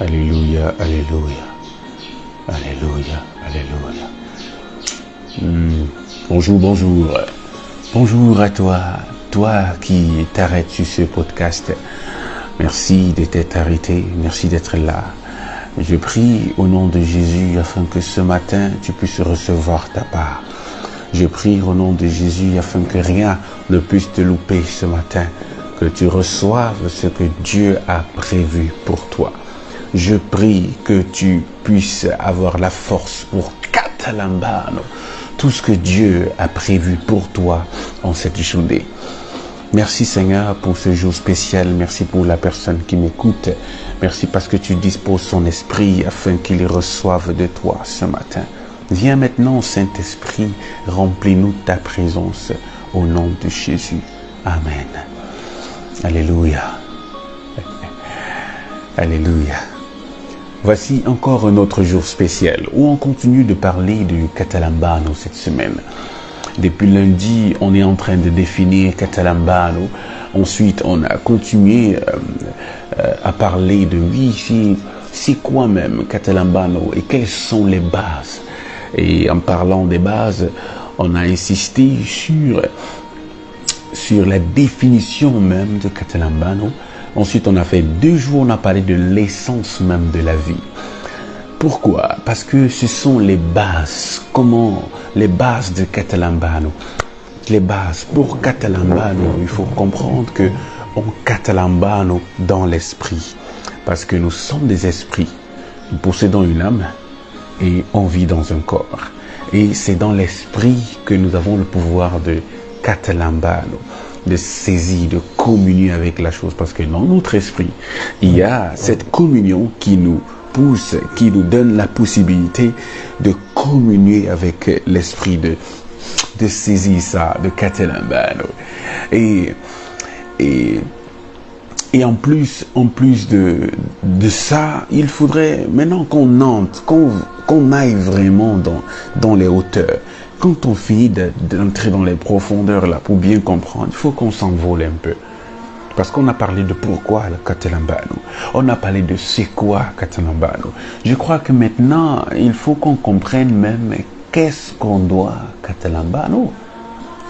Alléluia, alléluia, alléluia, alléluia. Bonjour, bonjour. Bonjour à toi, toi qui t'arrêtes sur ce podcast. Merci de t'être arrêté, merci d'être là. Je prie au nom de Jésus afin que ce matin tu puisses recevoir ta part. Je prie au nom de Jésus afin que rien ne puisse te louper ce matin, que tu reçoives ce que Dieu a prévu pour toi. Je prie que tu puisses avoir la force pour Catalambano, tout ce que Dieu a prévu pour toi en cette journée. Merci Seigneur pour ce jour spécial, merci pour la personne qui m'écoute, merci parce que tu disposes son esprit afin qu'il reçoive de toi ce matin. Viens maintenant Saint-Esprit, remplis-nous de ta présence au nom de Jésus. Amen. Alléluia. Alléluia. Voici encore un autre jour spécial où on continue de parler du Catalambano cette semaine. Depuis lundi, on est en train de définir Catalambano. Ensuite, on a continué à parler de oui, c'est quoi même Catalambano et quelles sont les bases. Et en parlant des bases, on a insisté sur la définition même de Catalambano. Ensuite, on a fait 2 jours, on a parlé de l'essence même de la vie. Pourquoi? Parce que ce sont les bases. Comment? Les bases de Catalambano. Les bases. Pour Catalambano, il faut comprendre que on Catalambano dans l'esprit. Parce que nous sommes des esprits. Nous possédons une âme et on vit dans un corps. Et c'est dans l'esprit que nous avons le pouvoir de Catalambano, de saisir, de communier avec la chose. Parce que dans notre esprit, il y a cette communion qui nous pousse, qui nous donne la possibilité de communier avec l'esprit, de saisir ça, de Catalambano. Et en plus de ça, il faudrait maintenant qu'on entre, qu'on aille vraiment dans les hauteurs. Quand on finit d'entrer dans les profondeurs là pour bien comprendre, il faut qu'on s'envole un peu. Parce qu'on a parlé de pourquoi le Catalambano. On a parlé de c'est quoi Catalambano. Je crois que maintenant, il faut qu'on comprenne même qu'est-ce qu'on doit à Catalambano.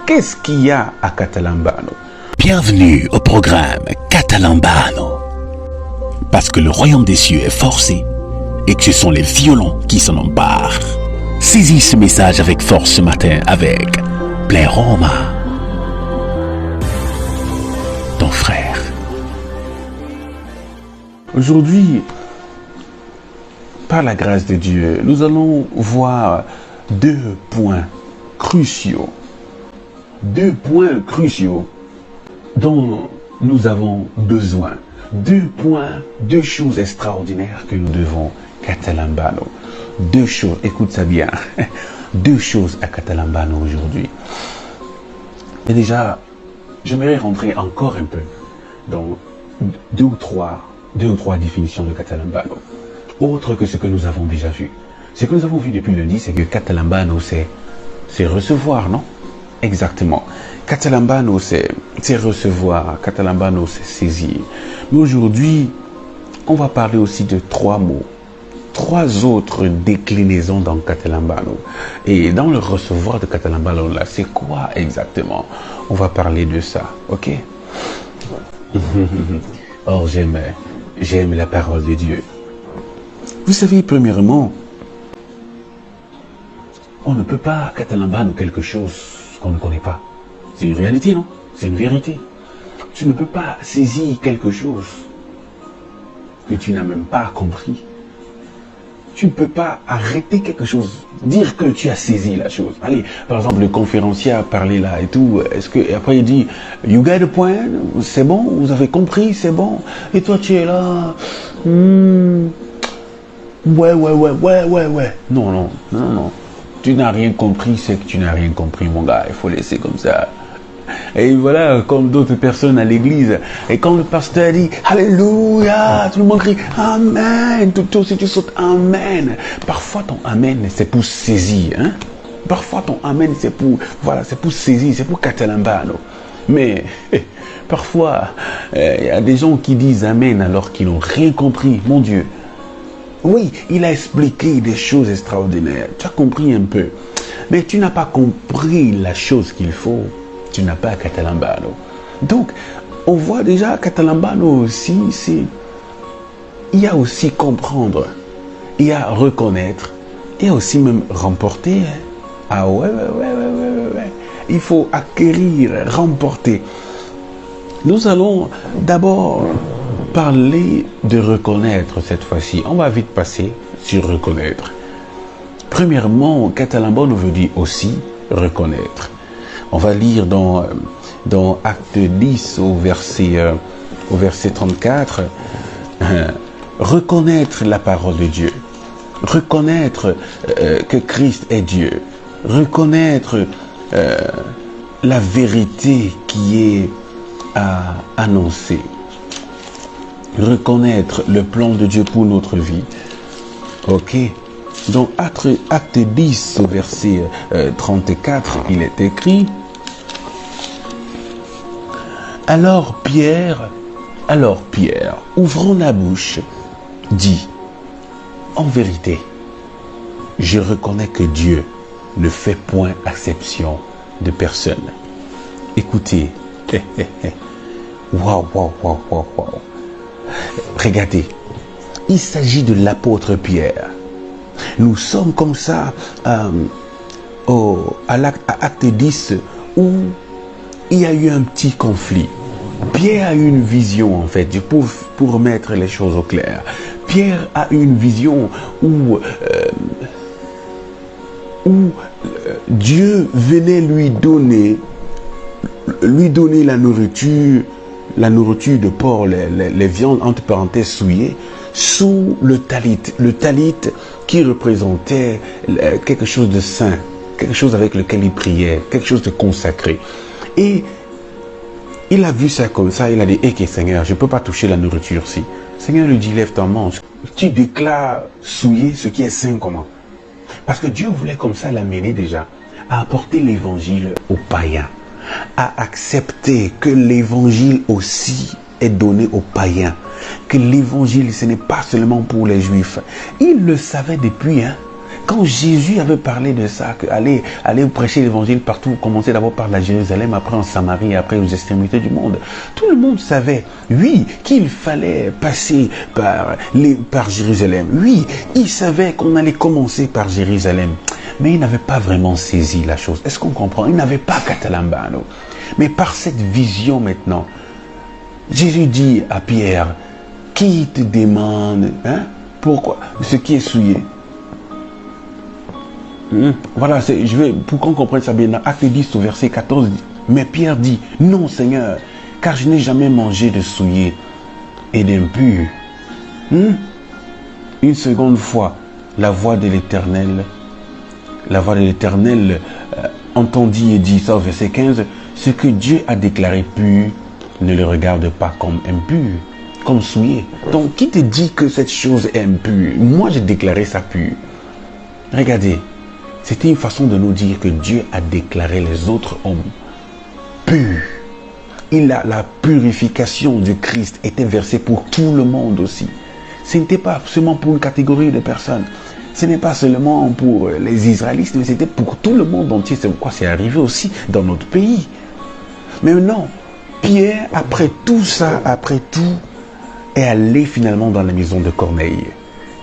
Qu'est-ce qu'il y a à Catalambano? Bienvenue au programme Catalambano. Parce que le royaume des cieux est forcé et que ce sont les violents qui s'en emparent. Saisis ce message avec force ce matin avec Pleroma, ton frère. Aujourd'hui, par la grâce de Dieu, nous allons voir 2 points cruciaux. 2 points cruciaux dont nous avons besoin. 2 points, 2 choses extraordinaires que nous devons Catalambano. 2 choses, écoute ça bien. 2 choses à Catalambano aujourd'hui. Et déjà, j'aimerais rentrer encore un peu dans 2 ou 3 définitions de Catalambano. Autre que ce que nous avons déjà vu. Ce que nous avons vu depuis lundi, c'est que Catalambano, c'est recevoir, non? Exactement. Catalambano, c'est recevoir. Catalambano, c'est saisir. Mais aujourd'hui, on va parler aussi de 3 mots. 3 autres déclinaisons dans Catalambano. Et dans le recevoir de Catalambano, là, c'est quoi exactement? On va parler de ça, ok? Oh, j'aime la parole de Dieu. Vous savez, premièrement, on ne peut pas Catalambano quelque chose qu'on ne connaît pas. C'est une réalité, non? C'est une vérité. Tu ne peux pas saisir quelque chose que tu n'as même pas compris. Tu ne peux pas arrêter quelque chose, dire que tu as saisi la chose. Allez, par exemple, le conférencier a parlé là et tout. Et après il dit, you got the point, c'est bon, vous avez compris, c'est bon. Et toi tu es là, ouais. Non. Tu n'as rien compris, c'est que tu n'as rien compris, mon gars. Il faut laisser comme ça. Et voilà, comme d'autres personnes à l'église. Et quand le pasteur dit Alléluia, tout le monde crie Amen. Tout aussi tu sautes Amen. Parfois ton Amen, c'est pour saisir. Hein? Parfois ton Amen, c'est pour saisir, c'est pour Catalambano. Mais parfois, il y a des gens qui disent Amen alors qu'ils n'ont rien compris. Mon Dieu, Oui, il a expliqué des choses extraordinaires. Tu as compris un peu. Mais tu n'as pas compris la chose qu'il faut. Tu n'as pas Catalambano. Donc, on voit déjà Catalambano aussi, il y a aussi comprendre, il y a reconnaître, il y a aussi même remporter. Ah ouais. Il faut acquérir, remporter. Nous allons d'abord parler de reconnaître cette fois-ci. On va vite passer sur reconnaître. Premièrement, Catalambano veut dire aussi reconnaître. On va lire dans Acte 10 au verset 34, reconnaître la parole de Dieu, reconnaître que Christ est Dieu, reconnaître la vérité qui est à annoncer, reconnaître le plan de Dieu pour notre vie. Ok? Donc, acte 10 au verset 34, il est écrit: Alors Pierre, ouvrant la bouche, dit: En vérité, je reconnais que Dieu ne fait point exception de personne. Écoutez, waouh. Regardez, il s'agit de l'apôtre Pierre. Nous sommes comme ça à acte 10 où il y a eu un petit conflit. Pierre a eu une vision en fait, pour mettre les choses au clair. Pierre a eu une vision où Dieu venait lui donner la nourriture de porc, les viandes entre parenthèses souillées, sous le talit. Le talit qui représentait quelque chose de saint, quelque chose avec lequel il priait, quelque chose de consacré. Et il a vu ça comme ça, il a dit: Ok Seigneur, je ne peux pas toucher la nourriture-ci. Seigneur lui dit: Lève ton manche. Tu déclares souiller ce qui est saint comment? Parce que Dieu voulait comme ça l'amener déjà à apporter l'évangile aux païens, à accepter que l'évangile aussi est donné aux païens, que l'évangile ce n'est pas seulement pour les juifs. Il le savait depuis, quand Jésus avait parlé de ça, que allez prêcher l'évangile partout, commencer d'abord par la Jérusalem, après en Samarie, après aux extrémités du monde. Tout le monde savait, oui, qu'il fallait passer par Jérusalem. Oui, il savait qu'on allait commencer par Jérusalem. Mais il n'avait pas vraiment saisi la chose. Est-ce qu'on comprend? Il n'avait pas Catalambano. Mais par cette vision maintenant, Jésus dit à Pierre: Qui te demande pourquoi ce qui est souillé? Voilà, pour qu'on comprenne ça bien, dans Acte 10 au verset 14, mais Pierre dit: Non Seigneur, car je n'ai jamais mangé de souillé et d'impur. Une seconde fois, la voix de l'Éternel entendit et dit, ça au verset 15, ce que Dieu a déclaré pur, ne le regarde pas comme impur, comme souillé. Donc, qui te dit que cette chose est impure? Moi, j'ai déclaré ça pur. Regardez, c'était une façon de nous dire que Dieu a déclaré les autres hommes purs. La purification du Christ était versée pour tout le monde aussi. Ce n'était pas seulement pour une catégorie de personnes. Ce n'est pas seulement pour les Israélites, mais c'était pour tout le monde entier. C'est pourquoi c'est arrivé aussi dans notre pays. Mais non, Pierre, après tout ça, est allé finalement dans la maison de Corneille.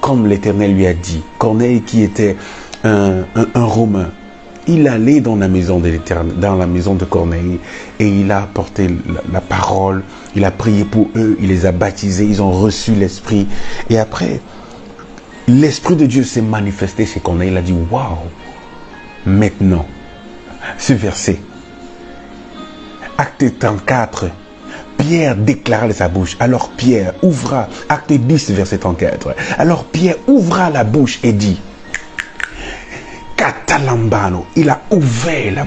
Comme l'Éternel lui a dit. Corneille qui était un Romain. Il allait dans la maison de l'Éternel, dans la maison de Corneille, et il a apporté la parole, il a prié pour eux, il les a baptisés, ils ont reçu l'Esprit. Et après, l'Esprit de Dieu s'est manifesté chez Corneille. Il a dit, waouh, maintenant, ce verset, Acte 34, Pierre déclara de sa bouche. Alors Pierre ouvra, Acte 10, verset 34. Alors Pierre ouvra la bouche et dit, Catalambano, il a ouvert la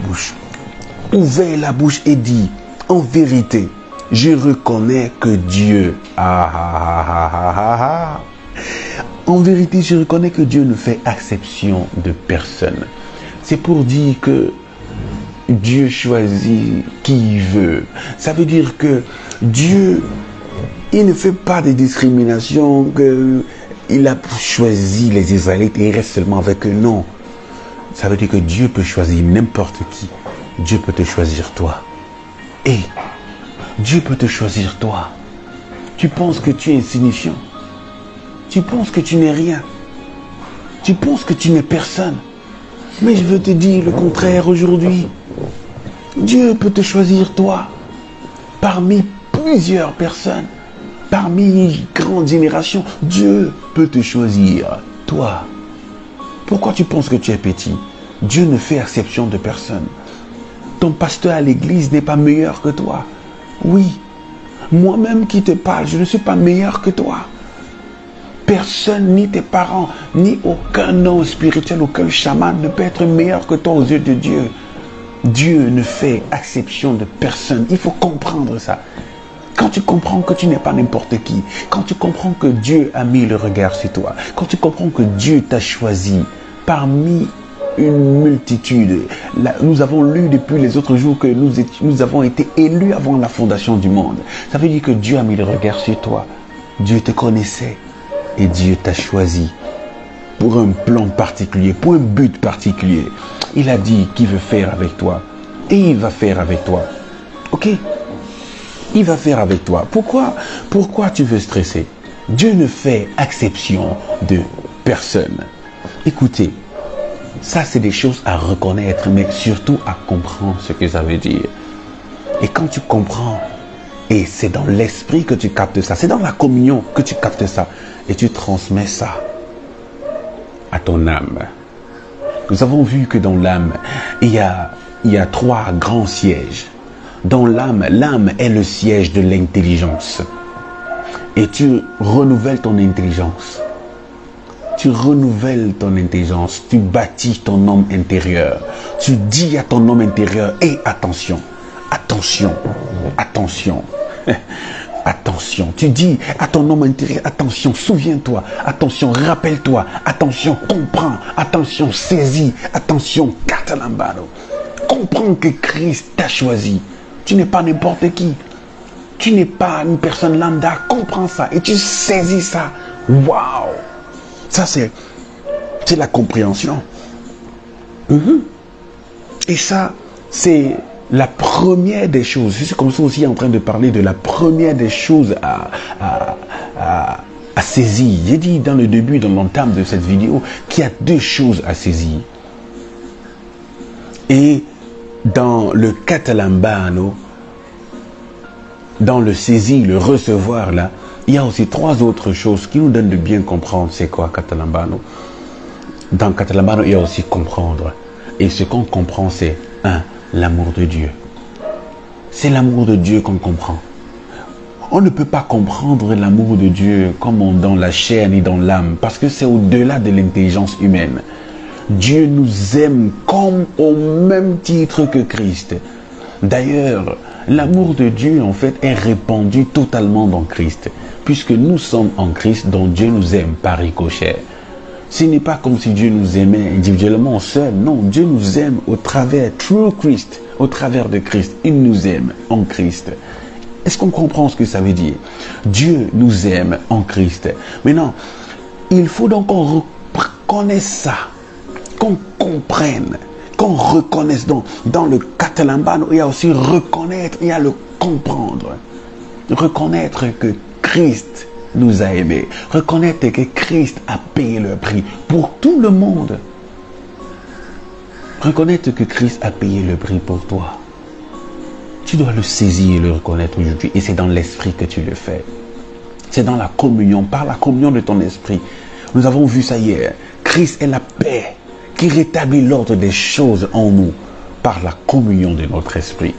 bouche et dit, en vérité, je reconnais que Dieu, en vérité, je reconnais que Dieu ne fait exception de personne. C'est pour dire que Dieu choisit qui il veut. Ça veut dire que Dieu, il ne fait pas de discrimination, que il a choisi les Israélites et il reste seulement avec eux. Non. Ça veut dire que Dieu peut choisir n'importe qui. Dieu peut te choisir toi. Et Dieu peut te choisir toi. Tu penses que tu es insignifiant. Tu penses que tu n'es rien. Tu penses que tu n'es personne. Mais je veux te dire le contraire aujourd'hui. Dieu peut te choisir toi. Parmi plusieurs personnes. Parmi une grande génération. Dieu peut te choisir toi. Pourquoi tu penses que tu es petit? Dieu ne fait exception de personne. Ton pasteur à l'église n'est pas meilleur que toi. Oui. Moi-même qui te parle, je ne suis pas meilleur que toi. Personne, ni tes parents, ni aucun homme spirituel, aucun chaman ne peut être meilleur que toi aux yeux de Dieu. Dieu ne fait exception de personne. Il faut comprendre ça. Quand tu comprends que tu n'es pas n'importe qui, quand tu comprends que Dieu a mis le regard sur toi, quand tu comprends que Dieu t'a choisi parmi une multitude. Là, nous avons lu depuis les autres jours que nous avons été élus avant la fondation du monde. Ça veut dire que Dieu a mis le regard sur toi. Dieu te connaissait et Dieu t'a choisi pour un plan particulier, pour un but particulier. Il a dit qu'il veut faire avec toi et il va faire avec toi. Ok? Il va faire avec toi. Pourquoi tu veux stresser? Dieu ne fait exception de personne. Écoutez, ça c'est des choses à reconnaître, mais surtout à comprendre ce que ça veut dire. Et quand tu comprends, et c'est dans l'esprit que tu captes ça, c'est dans la communion que tu captes ça, et tu transmets ça à ton âme. Nous avons vu que dans l'âme, il y a 3 grands sièges. Dans l'âme, l'âme est le siège de l'intelligence. Et tu renouvelles ton intelligence. Tu renouvelles ton intelligence. Tu bâtis ton homme intérieur. Tu dis à ton homme intérieur, et attention, attention, attention. Attention, tu dis à ton homme intérieur, attention, souviens-toi, attention, rappelle-toi, attention, comprends, attention, saisis, attention, Katalambano. Comprends que Christ t'a choisi. Tu n'es pas n'importe qui. Tu n'es pas une personne lambda. Comprends ça et tu saisis ça. Waouh! Ça, c'est la compréhension. Et ça, c'est la première des choses. Je suis comme ça aussi en train de parler de la première des choses à saisir. J'ai dit dans le début, dans l'entame de cette vidéo, qu'il y a 2 choses à saisir. Et dans le Katalambano, dans le saisir, le recevoir là, il y a aussi 3 autres choses qui nous donnent de bien comprendre c'est quoi Katalambano. Dans Katalambano, il y a aussi comprendre. Et ce qu'on comprend, c'est 1. L'amour de Dieu. C'est l'amour de Dieu qu'on comprend. On ne peut pas comprendre l'amour de Dieu comme dans la chair ni dans l'âme, parce que c'est au-delà de l'intelligence humaine. Dieu nous aime comme au même titre que Christ. D'ailleurs, l'amour de Dieu, en fait, est répandu totalement dans Christ. Puisque nous sommes en Christ, dont Dieu nous aime par ricochet. Ce n'est pas comme si Dieu nous aimait individuellement seul. Non, Dieu nous aime au travers, through Christ, au travers de Christ. Il nous aime en Christ. Est-ce qu'on comprend ce que ça veut dire? Dieu nous aime en Christ. Maintenant, il faut donc qu'on reconnaisse ça, qu'on comprenne, qu'on reconnaisse. Donc, dans le Katalambano, il y a aussi reconnaître, il y a le comprendre. Reconnaître que Christ nous a aimés. Reconnaître que Christ a payé le prix pour tout le monde. Reconnaître que Christ a payé le prix pour toi. Tu dois le saisir et le reconnaître aujourd'hui. Et c'est dans l'esprit que tu le fais. C'est dans la communion, par la communion de ton esprit. Nous avons vu ça hier. Christ est la paix qui rétablit l'ordre des choses en nous par la communion de notre esprit.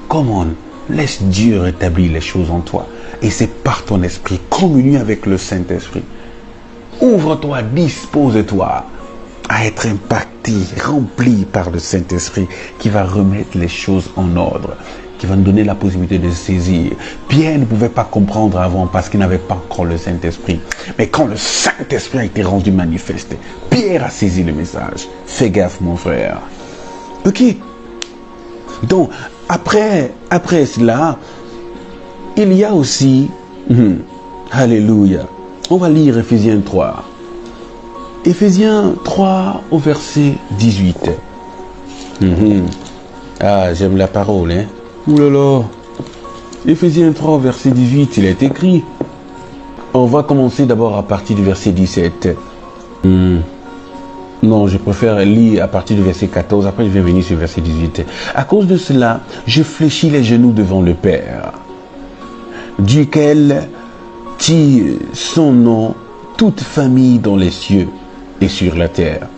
Come on, laisse Dieu rétablir les choses en toi. Et c'est par ton esprit, communion avec le Saint-Esprit. Ouvre-toi, dispose-toi à être impacté, rempli par le Saint-Esprit qui va remettre les choses en ordre, qui va nous donner la possibilité de saisir. Pierre ne pouvait pas comprendre avant parce qu'il n'avait pas encore le Saint-Esprit. Mais quand le Saint-Esprit a été rendu manifeste, Pierre a saisi le message. Fais gaffe, mon frère. Ok. Donc, après cela, il y a aussi, alléluia, On va lire Éphésiens 3. Éphésiens 3 au verset 18. Ah, j'aime la parole, hein. Ouh là là. Éphésiens 3 au verset 18, il est écrit. On va commencer d'abord à partir du verset 17. Non, je préfère lire à partir du verset 14, après je vais venir sur le verset 18. À cause de cela, je fléchis les genoux devant le Père, duquel tire son nom toute famille dans les cieux et sur la terre,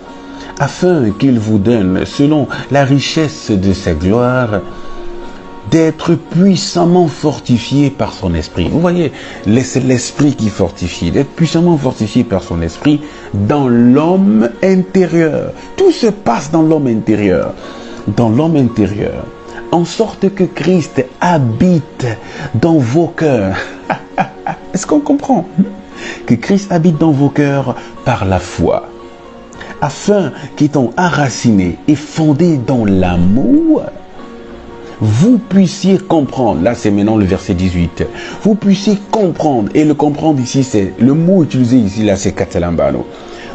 afin qu'il vous donne, selon la richesse de sa gloire, d'être puissamment fortifié par son esprit. Vous voyez, c'est l'esprit qui fortifie, d'être puissamment fortifié par son esprit dans l'homme intérieur. Tout se passe dans l'homme intérieur. Dans l'homme intérieur. En sorte que Christ habite dans vos cœurs. Est-ce qu'on comprend? Que Christ habite dans vos cœurs par la foi. Afin qu'étant enracinés et fondés dans l'amour, vous puissiez comprendre, là c'est maintenant le verset 18, vous puissiez comprendre, et le comprendre ici c'est, le mot utilisé ici là c'est catalambano,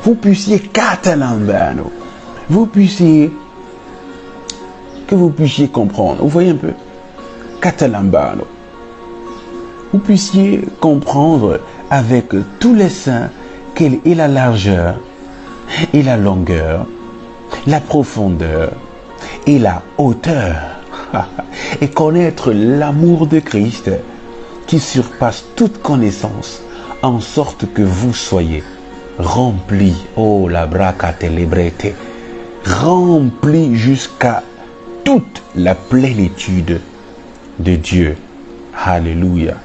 vous puissiez catalambano, que vous puissiez comprendre, vous voyez un peu, catalambano, vous puissiez comprendre avec tous les saints quelle est la largeur et la longueur, la profondeur et la hauteur, et connaître l'amour de Christ qui surpasse toute connaissance, en sorte que vous soyez remplis, oh la braca télébrete, remplis jusqu'à toute la plénitude de Dieu. Alléluia.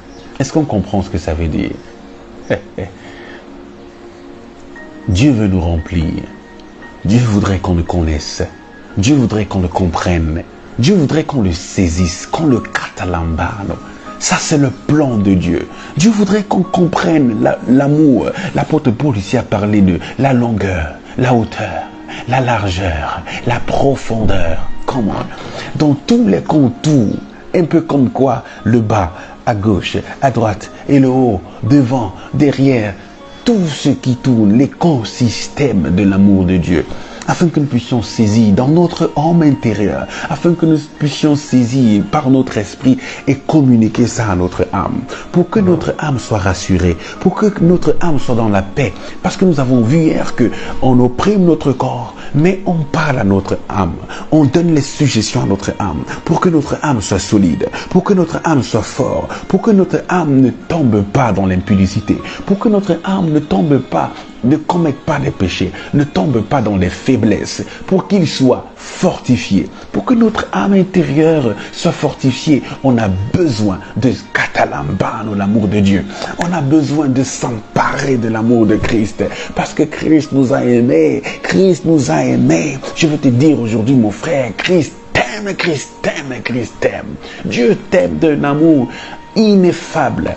Est-ce qu'on comprend ce que ça veut dire? Dieu veut nous remplir. Dieu voudrait qu'on le connaisse. Dieu voudrait qu'on le comprenne. Dieu voudrait qu'on le saisisse, qu'on le catalambano. Ça, c'est le plan de Dieu. Dieu voudrait qu'on comprenne l'amour. L'apôtre Paul ici a parlé de la longueur, la hauteur, la largeur, la profondeur. Comment? Dans tous les contours, un peu comme quoi le bas, à gauche, à droite, et le haut, devant, derrière, tout ce qui tourne, l'écosystème de l'amour de Dieu. Afin que nous puissions saisir dans notre homme intérieur, afin que nous puissions saisir par notre esprit et communiquer ça à notre âme, pour que notre âme soit rassurée, pour que notre âme soit dans la paix, parce que nous avons vu hier que on opprime notre corps, mais on parle à notre âme, on donne les suggestions à notre âme, pour que notre âme soit solide, pour que notre âme soit forte, pour que notre âme ne tombe pas dans l'impudicité, pour que notre âme ne tombe pas, ne commette pas des péchés, ne tombe pas dans les faiblesses, pour qu'il soit fortifié, pour que notre âme intérieure soit fortifiée. On a besoin de catalambano, l'amour de Dieu. On a besoin de s'emparer de l'amour de Christ, parce que Christ nous a aimés. Christ nous a aimés. Je veux te dire aujourd'hui, mon frère, Christ t'aime, Christ t'aime, Christ t'aime. Dieu t'aime d'un amour ineffable.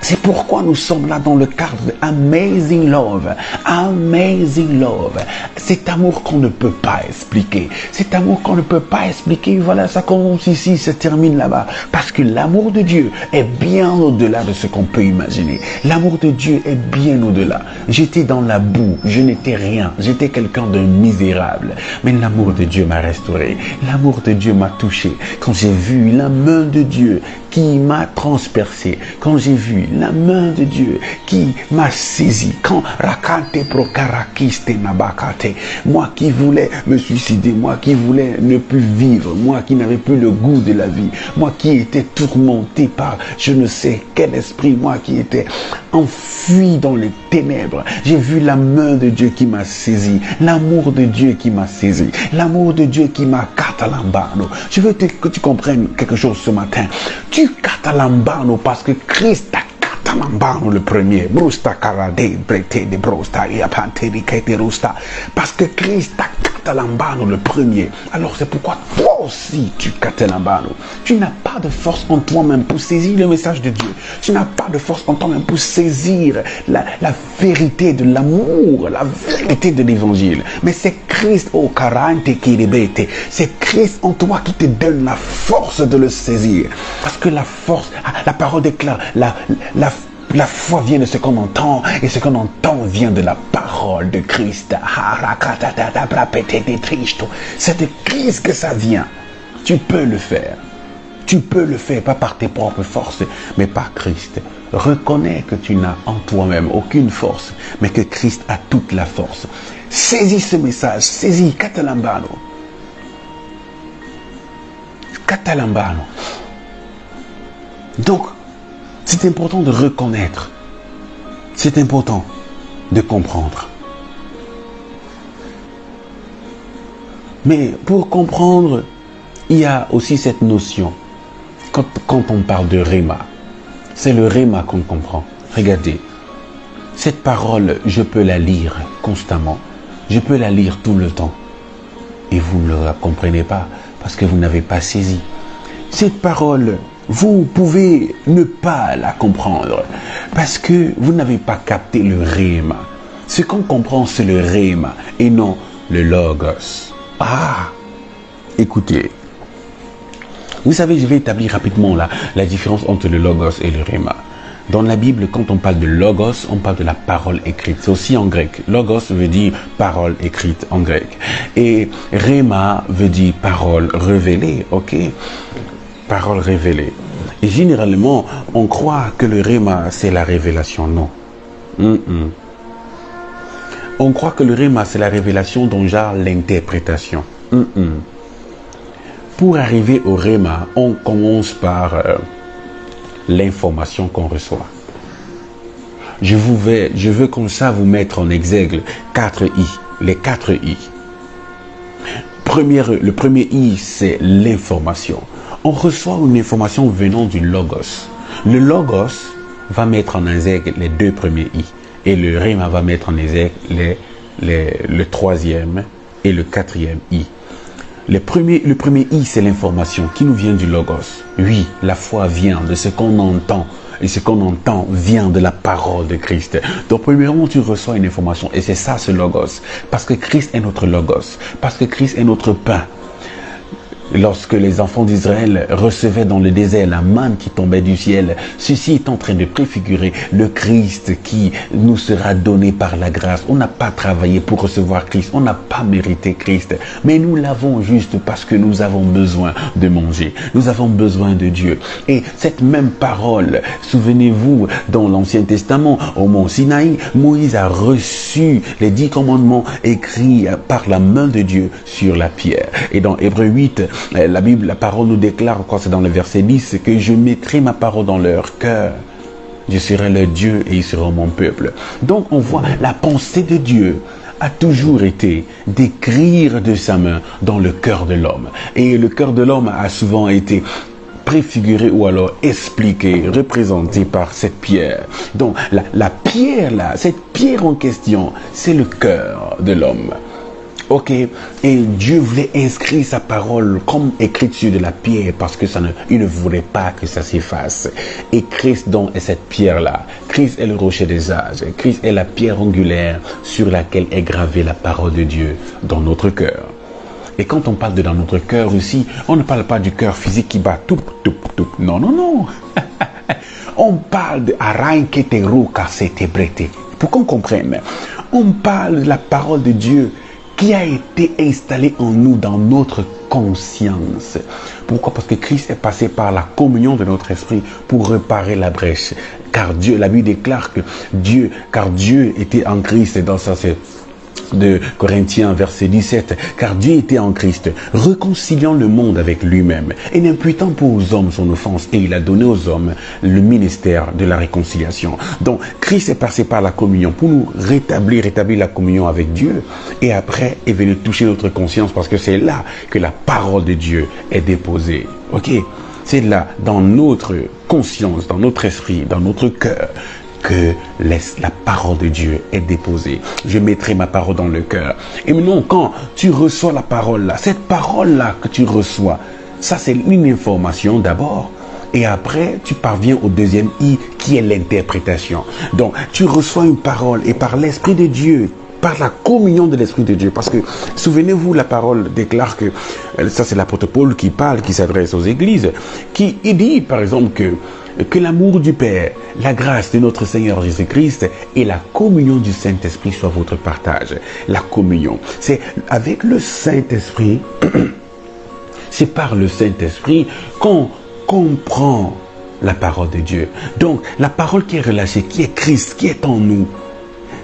C'est pourquoi nous sommes là dans le cadre de Amazing Love. Amazing Love. Cet amour qu'on ne peut pas expliquer. Cet amour qu'on ne peut pas expliquer. Voilà, ça commence ici, ça termine là-bas. Parce que l'amour de Dieu est bien au-delà de ce qu'on peut imaginer. L'amour de Dieu est bien au-delà. J'étais dans la boue, je n'étais rien. J'étais quelqu'un de misérable. Mais l'amour de Dieu m'a restauré. L'amour de Dieu m'a touché. Quand j'ai vu la main de Dieu qui m'a transpercé. Quand j'ai vu la main de Dieu qui m'a saisi. Quand rakante prokarakiste nabakate, moi qui voulais me suicider, moi qui voulais ne plus vivre, moi qui n'avais plus le goût de la vie, moi qui étais tourmenté par je ne sais quel esprit, moi qui étais enfui dans les ténèbres, j'ai vu la main de Dieu qui m'a saisi, l'amour de Dieu qui m'a saisi, l'amour de Dieu qui m'a catalambano. Je veux que tu comprennes quelque chose ce matin. Tu catalambano parce que Christ t'a catalambano le premier. Brusta karade brete de brosta et apantéricate rusta. Parce que Christ t'a catalambano le premier. Alors c'est pourquoi toi aussi tu catalambano. Tu n'as pas de force en toi-même pour saisir le message de Dieu. Tu n'as pas de force en toi-même pour saisir la vérité de l'amour, la vérité de l'évangile. Mais c'est Christ au carante qui libère. C'est Christ en toi qui te donne la force de le saisir. Parce que la force, la parole déclare, la La foi vient de ce qu'on entend, et ce qu'on entend vient de la parole de Christ. C'est de Christ que ça vient. Tu peux le faire. Tu peux le faire, pas par tes propres forces, mais par Christ. Reconnais que tu n'as en toi-même aucune force, mais que Christ a toute la force. Saisis ce message, saisis Catalambano. Catalambano. Donc, c'est important de reconnaître. C'est important de comprendre. Mais pour comprendre, il y a aussi cette notion. Quand on parle de Réma, c'est le Réma qu'on comprend. Regardez, cette parole, je peux la lire constamment. Je peux la lire tout le temps. Et vous ne la comprenez pas parce que vous n'avez pas saisi. Cette parole, vous pouvez ne pas la comprendre parce que vous n'avez pas capté le Réma. Ce qu'on comprend, c'est le Réma et non le Logos. Ah, écoutez. Vous savez, je vais établir rapidement la différence entre le Logos et le Réma. Dans la Bible, quand on parle de Logos, on parle de la parole écrite. C'est aussi en grec. Logos veut dire parole écrite en grec. Et Réma veut dire parole révélée, ok? Parole révélée. Et généralement, on croit que le Réma, c'est la révélation. Non. On croit que le Réma, c'est la révélation dont genre l'interprétation. Pour arriver au Réma, on commence par l'information qu'on reçoit. Je veux comme ça vous mettre en exergue 4 I, les 4 I. Le premier I, c'est l'information. On reçoit une information venant du Logos. Le Logos va mettre en exergue les 2 premiers I. Et le Réma va mettre en exergue le 3e et le 4e I. Le premier I, c'est l'information qui nous vient du Logos. Oui, la foi vient de ce qu'on entend. Et ce qu'on entend vient de la parole de Christ. Donc, premièrement, tu reçois une information. Et c'est ça, ce Logos. Parce que Christ est notre Logos. Parce que Christ est notre pain. Lorsque les enfants d'Israël recevaient dans le désert la manne qui tombait du ciel, ceci est en train de préfigurer le Christ qui nous sera donné par la grâce. On n'a pas travaillé pour recevoir Christ, on n'a pas mérité Christ, mais nous l'avons juste parce que nous avons besoin de manger, nous avons besoin de Dieu. Et cette même parole, souvenez-vous, dans l'Ancien Testament, au mont Sinaï, Moïse a reçu les 10 commandements écrits par la main de Dieu sur la pierre. Et dans Hébreux 8, la parole nous déclare, quoi, c'est dans le verset 10, que je mettrai ma parole dans leur cœur. Je serai leur Dieu et ils seront mon peuple. Donc on voit la pensée de Dieu a toujours été d'écrire de sa main dans le cœur de l'homme. Et le cœur de l'homme a souvent été préfiguré ou alors expliqué, représenté par cette pierre. Donc la pierre là, cette pierre en question, c'est le cœur de l'homme. Ok, et Dieu voulait inscrire sa parole comme écriture de la pierre parce que il ne voulait pas que ça s'efface. Et Christ donc est cette pierre-là. Christ est le rocher des âges. Christ est la pierre angulaire sur laquelle est gravée la parole de Dieu dans notre cœur. Et quand on parle de dans notre cœur aussi, on ne parle pas du cœur physique qui bat tout, tout, tout. Non, non, non. On parle de Arainketeruka Setebrete. Pour qu'on comprenne, on parle de la parole de Dieu qui a été installé en nous, dans notre conscience. Pourquoi? Parce que Christ est passé par la communion de notre esprit pour réparer la brèche. Car Dieu, la Bible déclare que Dieu était en Christ dans sa de Corinthiens verset 17, car Dieu était en Christ, réconciliant le monde avec lui-même et n'imputant pas aux hommes son offense, et il a donné aux hommes le ministère de la réconciliation. Donc Christ est passé par la communion pour nous rétablir la communion avec Dieu, et après est venu toucher notre conscience, parce que c'est là que la parole de Dieu est déposée. Ok, c'est là, dans notre conscience, dans notre esprit, dans notre cœur, que la parole de Dieu est déposée. Je mettrai ma parole dans le cœur. Et maintenant, quand tu reçois la parole là, cette parole là que tu reçois, ça c'est une information d'abord. Et après, tu parviens au deuxième I, qui est l'interprétation. Donc, tu reçois une parole, et par l'Esprit de Dieu, par la communion de l'Esprit de Dieu, parce que, souvenez-vous, la parole déclare que, ça c'est l'apôtre Paul qui parle, qui s'adresse aux églises, il dit, par exemple, que Que l'amour du Père, la grâce de notre Seigneur Jésus-Christ et la communion du Saint-Esprit soient votre partage. La communion, c'est avec le Saint-Esprit, c'est par le Saint-Esprit qu'on comprend la parole de Dieu. Donc, la parole qui est relâchée, qui est Christ, qui est en nous,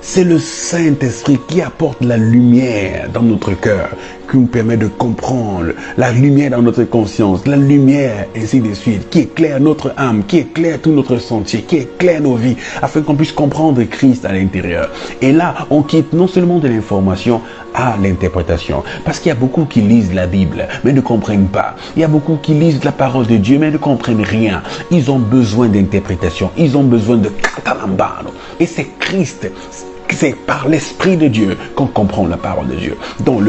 c'est le Saint-Esprit qui apporte la lumière dans notre cœur, qui nous permet de comprendre, la lumière dans notre conscience, la lumière, ainsi de suite, qui éclaire notre âme, qui éclaire tout notre sentier, qui éclaire nos vies, afin qu'on puisse comprendre Christ à l'intérieur. Et là, on quitte non seulement de l'information à l'interprétation. Parce qu'il y a beaucoup qui lisent la Bible, mais ne comprennent pas. Il y a beaucoup qui lisent la parole de Dieu, mais ne comprennent rien. Ils ont besoin d'interprétation. Ils ont besoin de catalambano. Et c'est Christ. C'est par l'Esprit de Dieu qu'on comprend la parole de Dieu. Donc,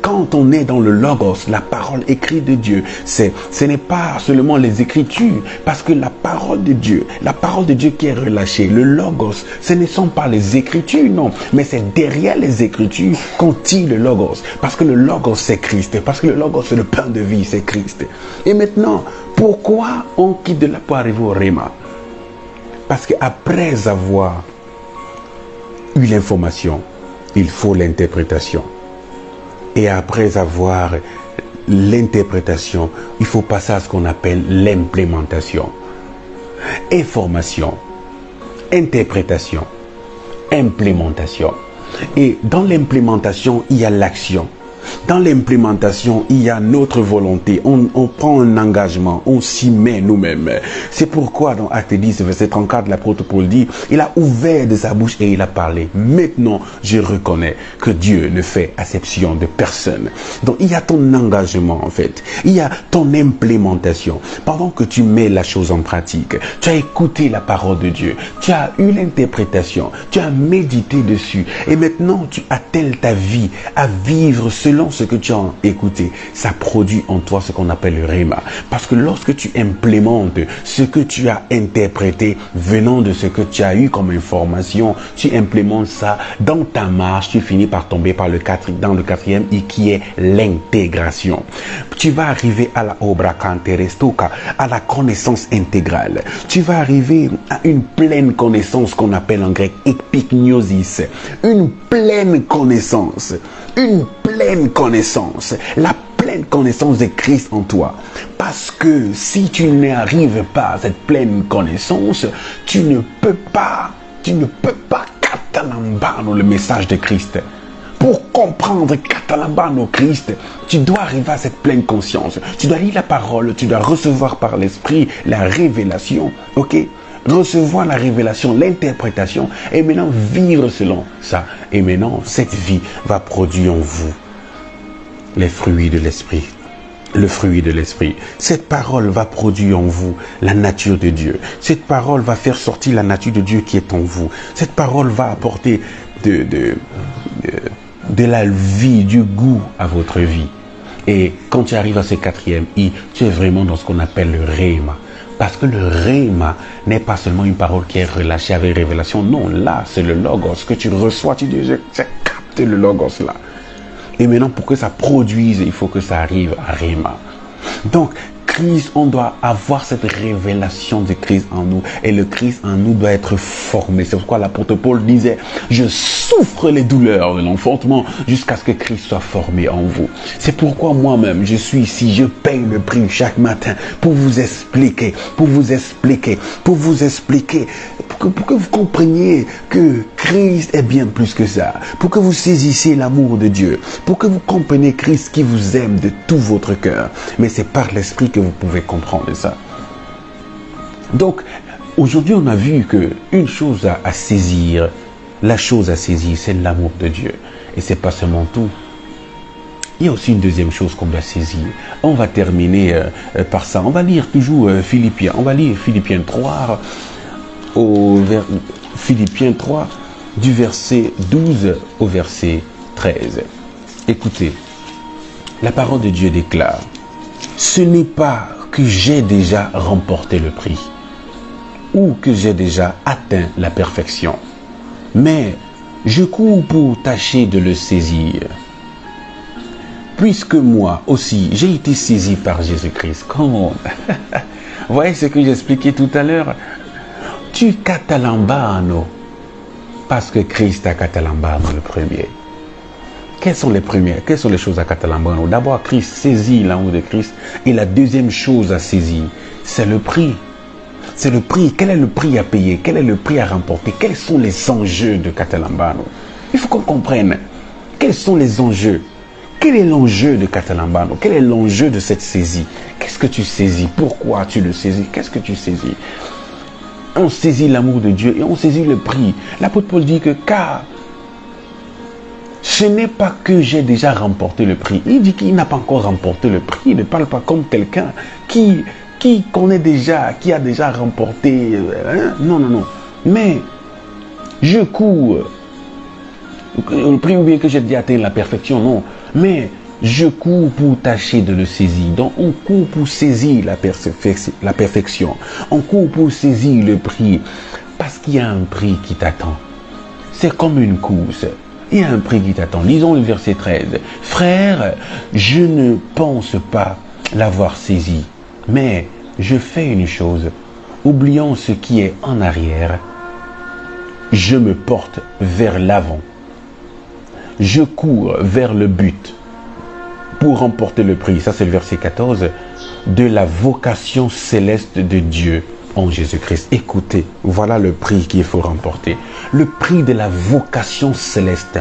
quand on est dans le Logos, la parole écrite de Dieu, ce n'est pas seulement les Écritures, parce que la parole de Dieu qui est relâchée, le Logos, ce ne sont pas les Écritures, non, mais c'est derrière les Écritures qu'on tire le Logos, parce que le Logos c'est Christ, parce que le Logos c'est le pain de vie, c'est Christ. Et maintenant, pourquoi on quitte de là pour arriver au Réma? Parce qu'après avoir eu l'information, il faut l'interprétation. Et après avoir l'interprétation, il faut passer à ce qu'on appelle l'implémentation. Information, interprétation, implémentation. Et dans l'implémentation, il y a l'action. Dans l'implémentation, il y a notre volonté. On prend un engagement, on s'y met nous-mêmes. C'est pourquoi dans Acte 10, verset 34, l'apôtre Paul dit, il a ouvert de sa bouche et il a parlé. Maintenant, je reconnais que Dieu ne fait acception de personne. Donc, il y a ton engagement, en fait. Il y a ton implémentation. Pendant que tu mets la chose en pratique, tu as écouté la parole de Dieu, tu as eu l'interprétation, tu as médité dessus. Et maintenant, tu attelles ta vie à vivre selon ce que tu as écouté. Ça produit en toi ce qu'on appelle le Réma. Parce que lorsque tu implémentes ce que tu as interprété venant de ce que tu as eu comme information, tu implémentes ça dans ta marche, tu finis par tomber dans le quatrième I qui est l'intégration. Tu vas arriver à la obra canterestoka, à la connaissance intégrale. Tu vas arriver à une pleine connaissance qu'on appelle en grec epignosis. Une pleine connaissance. Une pleine connaissance. La pleine connaissance de Christ en toi. Parce que si tu n'arrives pas à cette pleine connaissance, tu ne peux pas catalambano le message de Christ. Pour comprendre catalambano Christ, tu dois arriver à cette pleine conscience. Tu dois lire la parole, tu dois recevoir par l'esprit la révélation. Ok? Recevoir la révélation, l'interprétation, et maintenant vivre selon ça. Et maintenant, cette vie va produire en vous les fruits de l'esprit. Le fruit de l'esprit. Cette parole va produire en vous la nature de Dieu. Cette parole va faire sortir la nature de Dieu qui est en vous. Cette parole va apporter de la vie, du goût à votre vie. Et quand tu arrives à ce quatrième I, tu es vraiment dans ce qu'on appelle le Réma. Parce que le Réma n'est pas seulement une parole qui est relâchée avec révélation. Non, là, c'est le Logos que tu reçois. Tu dis, j'ai capté le Logos là. Et maintenant, pour que ça produise, il faut que ça arrive à Réma. Donc, Christ, on doit avoir cette révélation de Christ en nous. Et le Christ en nous doit être formé. C'est pourquoi l'apôtre Paul disait, je souffre les douleurs de l'enfantement jusqu'à ce que Christ soit formé en vous. C'est pourquoi moi-même, je suis ici, je paye le prix chaque matin pour vous expliquer, pour que vous compreniez que Christ est bien plus que ça, pour que vous saisissiez l'amour de Dieu, pour que vous compreniez Christ qui vous aime de tout votre cœur. Mais c'est par l'Esprit que vous pouvez comprendre ça. Donc, aujourd'hui, on a vu qu'une chose à saisir, la chose à saisir, c'est l'amour de Dieu. Et c'est pas seulement tout. Il y a aussi une deuxième chose qu'on doit saisir. On va terminer par ça. On va lire toujours Philippiens. On va lire Philippiens 3, Philippiens 3, du verset 12 au verset 13. Écoutez, la parole de Dieu déclare, ce n'est pas que j'ai déjà remporté le prix ou que j'ai déjà atteint la perfection, mais je cours pour tâcher de le saisir. Puisque moi aussi, j'ai été saisi par Jésus-Christ. Come on. Vous voyez ce que j'expliquais tout à l'heure? Tu catalambano parce que Christ a catalambano le premier. Quelles sont les premières? Quelles sont les choses à catalambano? D'abord, Christ saisit l'amour de Christ. Et la deuxième chose à saisir, c'est le prix. C'est le prix. Quel est le prix à payer? Quel est le prix à remporter? Quels sont les enjeux de catalambano? Il faut qu'on comprenne. Quels sont les enjeux? Quel est l'enjeu de catalambano? Quel est l'enjeu de cette saisie? Qu'est-ce que tu saisis? Pourquoi tu le saisis? Qu'est-ce que tu saisis? On saisit l'amour de Dieu et on saisit le prix. L'apôtre Paul dit que car ce n'est pas que j'ai déjà remporté le prix. Il dit qu'il n'a pas encore remporté le prix. Il ne parle pas comme quelqu'un qui connaît déjà, qui a déjà remporté. Non, non, non. Mais je cours le prix ou bien que j'ai déjà atteint la perfection. Non. Mais je cours pour tâcher de le saisir. Donc on court pour saisir la perfection. On court pour saisir le prix. Parce qu'il y a un prix qui t'attend. C'est comme une course. Il y a un prix qui t'attend. Lisons le verset 13. Frère, je ne pense pas l'avoir saisi, mais je fais une chose. Oubliant ce qui est en arrière, je me porte vers l'avant. Je cours vers le but pour remporter le prix. Ça, c'est le verset 14 de la vocation céleste de Dieu en Jésus-Christ. Écoutez, voilà le prix qu'il faut remporter. Le prix de la vocation céleste.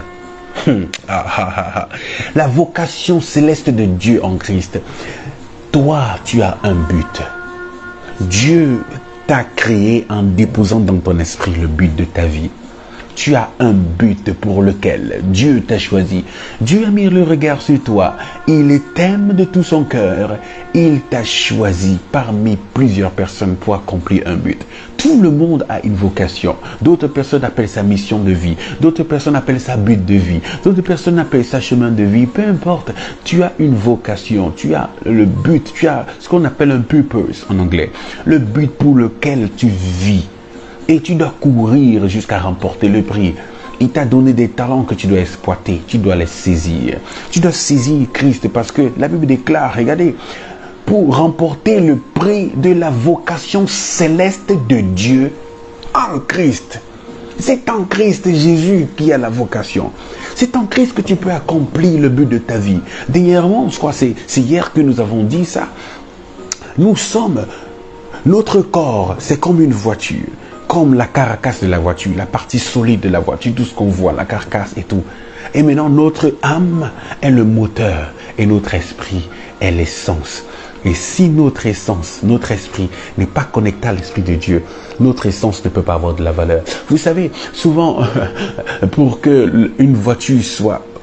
La vocation céleste de Dieu en Christ. Toi, tu as un but. Dieu t'a créé en déposant dans ton esprit le but de ta vie. Tu as un but pour lequel Dieu t'a choisi. Dieu a mis le regard sur toi. Il t'aime de tout son cœur. Il t'a choisi parmi plusieurs personnes pour accomplir un but. Tout le monde a une vocation. D'autres personnes appellent ça mission de vie. D'autres personnes appellent ça but de vie. D'autres personnes appellent ça chemin de vie. Peu importe. Tu as une vocation. Tu as le but. Tu as ce qu'on appelle un purpose en anglais. Le but pour lequel tu vis. Et tu dois courir jusqu'à remporter le prix. Il t'a donné des talents que tu dois exploiter. Tu dois les saisir. Tu dois saisir Christ parce que la Bible déclare, regardez, pour remporter le prix de la vocation céleste de Dieu en Christ. C'est en Christ Jésus qui a la vocation. C'est en Christ que tu peux accomplir le but de ta vie. Dernièrement, je crois que c'est hier que nous avons dit ça. Nous sommes, notre corps, c'est comme une voiture. Comme la carcasse de la voiture, la partie solide de la voiture, tout ce qu'on voit, la carcasse et tout. Et maintenant, notre âme est le moteur et notre esprit est l'essence. Et si notre essence, notre esprit n'est pas connecté à l'esprit de Dieu, notre essence ne peut pas avoir de la valeur. Vous savez, souvent, pour que une voiture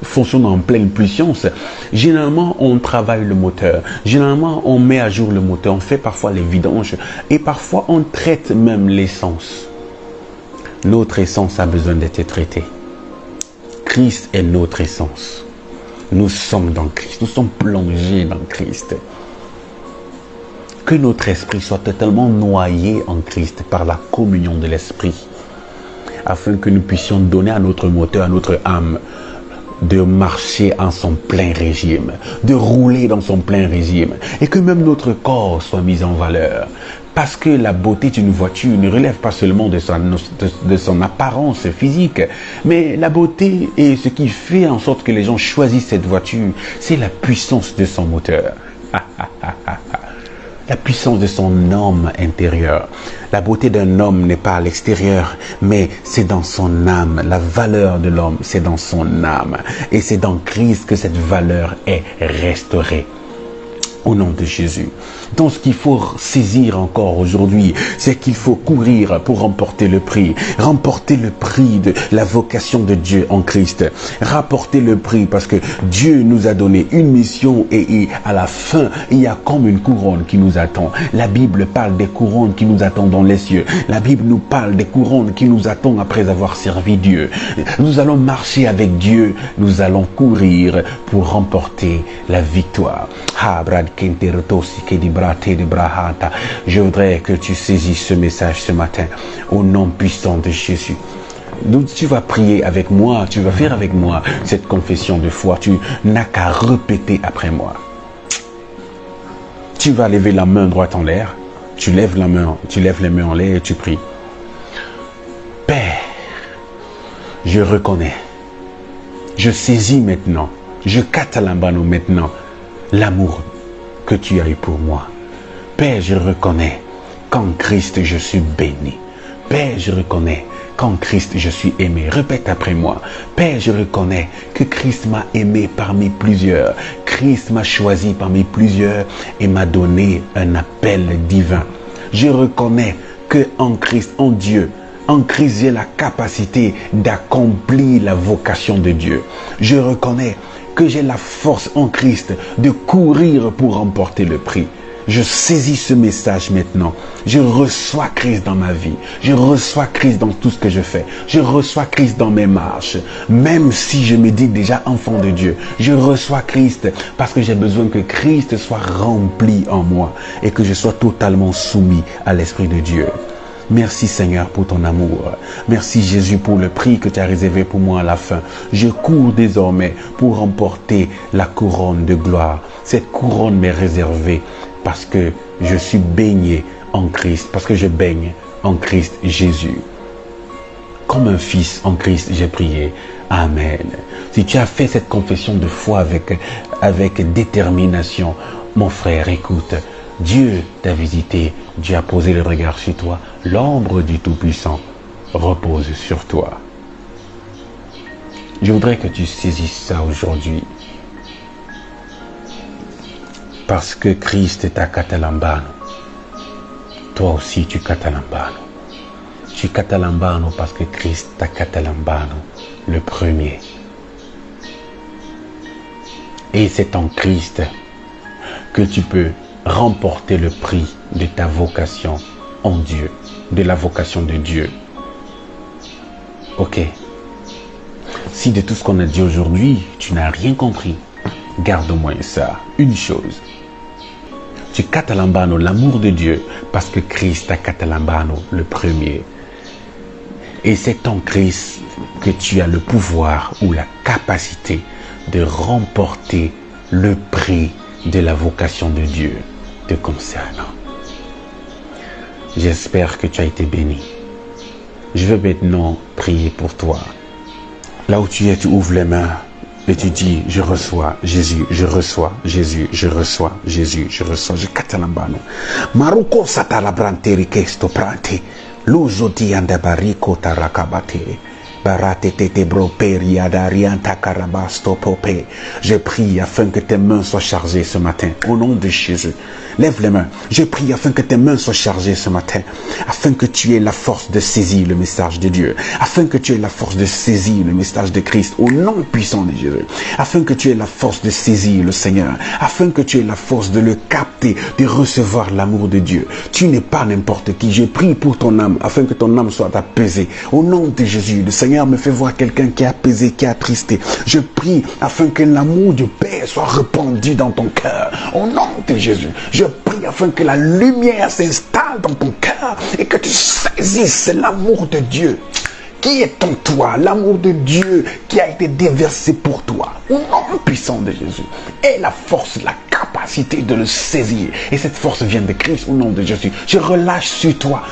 fonctionne en pleine puissance, généralement, on travaille le moteur. Généralement, on met à jour le moteur. On fait parfois les vidanges. Et parfois, on traite même l'essence. Notre essence a besoin d'être traitée. Christ est notre essence. Nous sommes dans Christ. Nous sommes plongés dans Christ. Que notre esprit soit totalement noyé en Christ par la communion de l'esprit, afin que nous puissions donner à notre moteur, à notre âme, de marcher en son plein régime, de rouler dans son plein régime, et que même notre corps soit mis en valeur. Parce que la beauté d'une voiture ne relève pas seulement de son apparence physique, mais la beauté et ce qui fait en sorte que les gens choisissent cette voiture, c'est la puissance de son moteur. La puissance de son homme intérieur. La beauté d'un homme n'est pas à l'extérieur, mais c'est dans son âme. La valeur de l'homme, c'est dans son âme. Et c'est dans Christ que cette valeur est restaurée. Au nom de Jésus. Donc ce qu'il faut saisir encore aujourd'hui, c'est qu'il faut courir pour remporter le prix de la vocation de Dieu en Christ. Rapporter le prix parce que Dieu nous a donné une mission et à la fin, il y a comme une couronne qui nous attend. La Bible parle des couronnes qui nous attendent dans les cieux. La Bible nous parle des couronnes qui nous attendent après avoir servi Dieu. Nous allons marcher avec Dieu. Nous allons courir pour remporter la victoire. Je voudrais que tu saisisses ce message ce matin au nom puissant de Jésus. Donc tu vas prier avec moi, tu vas faire avec moi cette confession de foi. Tu n'as qu'à répéter après moi. Tu vas lever la main droite en l'air Tu lèves la main, tu lèves les mains en l'air et tu pries. Père, je reconnais, je saisis maintenant, je catalambano maintenant l'amour que tu as eu pour moi. Père, je reconnais qu'en Christ je suis béni. Père, je reconnais qu'en Christ je suis aimé. Répète après moi. Père, je reconnais que Christ m'a aimé parmi plusieurs. Christ m'a choisi parmi plusieurs et m'a donné un appel divin. Je reconnais que en Christ, en Dieu, en Christ, j'ai la capacité d'accomplir la vocation de Dieu. Je reconnais que j'ai la force en Christ de courir pour remporter le prix. Je saisis ce message maintenant. Je reçois Christ dans ma vie. Je reçois Christ dans tout ce que je fais. Je reçois Christ dans mes marches. Même si je me dis déjà enfant de Dieu, je reçois Christ parce que j'ai besoin que Christ soit rempli en moi et que je sois totalement soumis à l'Esprit de Dieu. Merci Seigneur pour ton amour. Merci Jésus pour le prix que tu as réservé pour moi à la fin. Je cours désormais pour remporter la couronne de gloire. Cette couronne m'est réservée parce que je suis baigné en Christ, parce que je baigne en Christ Jésus. Comme un fils en Christ, j'ai prié. Amen. Si tu as fait cette confession de foi avec détermination, mon frère, écoute. Dieu t'a visité, Dieu a posé le regard sur toi, l'ombre du Tout-Puissant repose sur toi. Je voudrais que tu saisisses ça aujourd'hui. Parce que Christ est à catalambano. Toi aussi tu catalambano. Tu catalambano parce que Christ t'a catalambano, le premier. Et c'est en Christ que tu peux remporter le prix de ta vocation en Dieu, de la vocation de Dieu. Ok. Si de tout ce qu'on a dit aujourd'hui, tu n'as rien compris, garde-moi ça. Une chose. Tu catalambano l'amour de Dieu parce que Christ a catalambano le premier. Et c'est en Christ que tu as le pouvoir ou la capacité de remporter le prix de la vocation de Dieu te concernant. J'espère que tu as été béni. Je veux maintenant prier pour toi. Là où tu es, tu ouvres les mains et tu dis, je reçois Jésus, je reçois Jésus, je reçois Jésus, je reçois, je catalambano. Maruko satalabrante rikesto prante, luzo di andabariko tarakabate. Je prie afin que tes mains soient chargées ce matin, au nom de Jésus. Lève les mains. Je prie afin que tes mains soient chargées ce matin, afin que tu aies la force de saisir le message de Dieu, afin que tu aies la force de saisir le message de Christ, au nom puissant de Jésus, afin que tu aies la force de saisir le Seigneur, afin que tu aies la force de le capter, de recevoir l'amour de Dieu. Tu n'es pas n'importe qui. Je prie pour ton âme, afin que ton âme soit apaisée, au nom de Jésus. Le Seigneur me fait voir quelqu'un qui est apaisé, qui est attristé. Je prie afin que l'amour du Père soit répandu dans ton cœur. Au nom de Jésus, je prie afin que la lumière s'installe dans ton cœur et que tu saisisses l'amour de Dieu qui est en toi, l'amour de Dieu qui a été déversé pour toi. Au nom puissant de Jésus. Et la force, la capacité de le saisir. Et cette force vient de Christ au nom de Jésus. Je relâche sur toi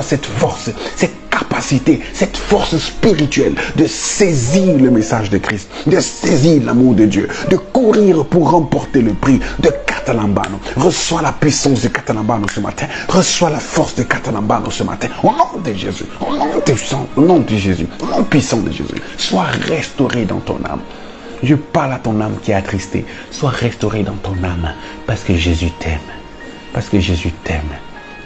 cette force, cette capacité, cette force spirituelle de saisir le message de Christ, de saisir l'amour de Dieu, de courir pour remporter le prix de catalambano. Reçois la puissance de catalambano ce matin. Reçois la force de catalambano ce matin. Au nom de Jésus, au nom de Jésus, au nom puissant de Jésus. Sois restauré dans ton âme. Je parle à ton âme qui est attristée. Sois restauré dans ton âme parce que Jésus t'aime. Parce que Jésus t'aime.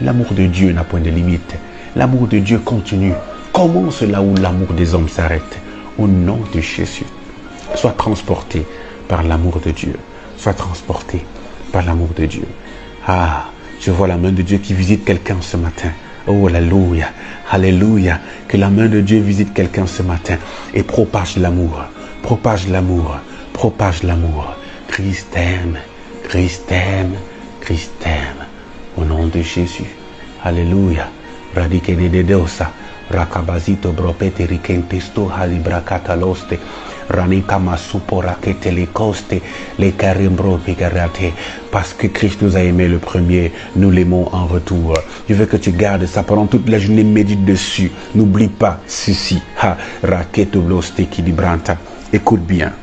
L'amour de Dieu n'a point de limite. L'amour de Dieu continue. Commence là où l'amour des hommes s'arrête. Au nom de Jésus. Sois transporté par l'amour de Dieu. Sois transporté par l'amour de Dieu. Ah, je vois la main de Dieu qui visite quelqu'un ce matin. Oh, alléluia, alléluia. Que la main de Dieu visite quelqu'un ce matin et propage l'amour. Propage l'amour. Propage l'amour. Christ t'aime. Christ t'aime. Christ t'aime. Au nom de Jésus. Alléluia. Radike de Deusa, Rakabazito bropete rikentesto halibrakataloste, Parce que Christ nous a aimés le premier, nous l'aimons en retour. Je veux que tu gardes ça pendant toute la journée, médite dessus. N'oublie pas ceci. Écoute bien.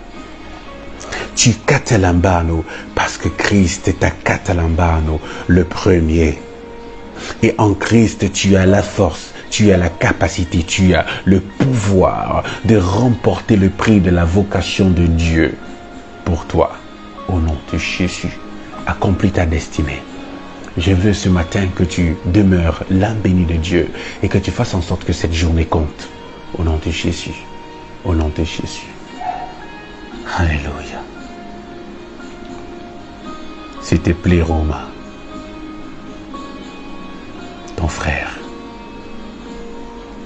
Tu catalambano parce que Christ est à catalambano le premier. Et en Christ, tu as la force, tu as la capacité, tu as le pouvoir de remporter le prix de la vocation de Dieu pour toi. Au nom de Jésus, accomplis ta destinée. Je veux ce matin que tu demeures l'âme bénie de Dieu et que tu fasses en sorte que cette journée compte. Au nom de Jésus. Au nom de Jésus. Alléluia. S'il te plaît, Roma, ton frère.